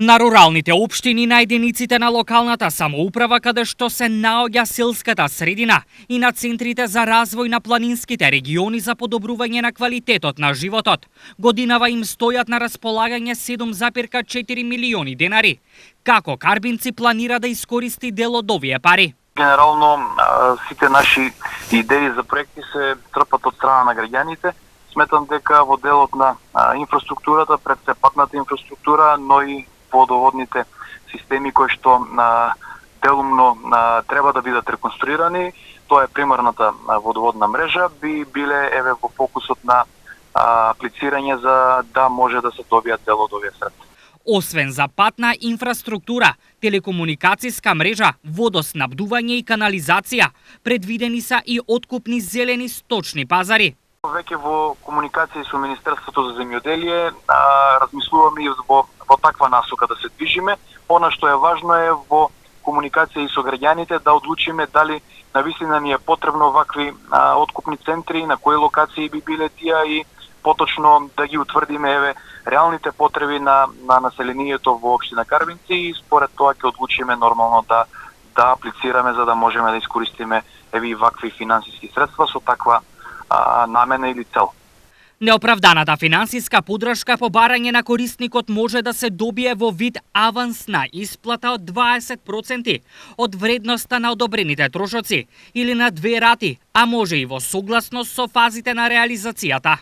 На руралните општини, на единиците на локалната самоуправа каде што се наоѓа селската средина и на центрите за развој на планинските региони за подобрување на квалитетот на животот, годинава им стојат на располагање 7,4 милиони денари. Како Карбинци планира да искористи дел од овие пари? Генерално, сите наши идеи за проекти се трпат од страна на граѓаните. Сметам дека во делот на инфраструктурата, пред се патната инфраструктура, но и водоводните системи кои што делумно треба да бидат реконструирани, тоа е примарната водоводна мрежа, би биле во фокусот на аплицирање за да може да се добијат дел од овие средства. Освен за патна инфраструктура, телекомуникацијска мрежа, водоснабдување и канализација, предвидени са и откупни зелени сточни пазари. Веќе во комуникација со Министерството за земјоделие размислуваме и во таква насока да се движиме. Она што е важно е во комуникација и со граѓаните да одлучиме дали навистина ни е потребно вакви откупни центри, на кои локации би биле тие и поточно да ги утврдиме реалните потреби на населението во општина Карбинци и според тоа ќе одлучиме нормално да аплицираме за да можеме да искористиме и вакви финансиски средства со таква намена или цел. Неоправданата финансиска подршка по барање на корисникот може да се добие во вид авансна исплата од 20% од вредноста на одобрените трошоци или на 2 рати, а може и во согласност со фазите на реализацијата.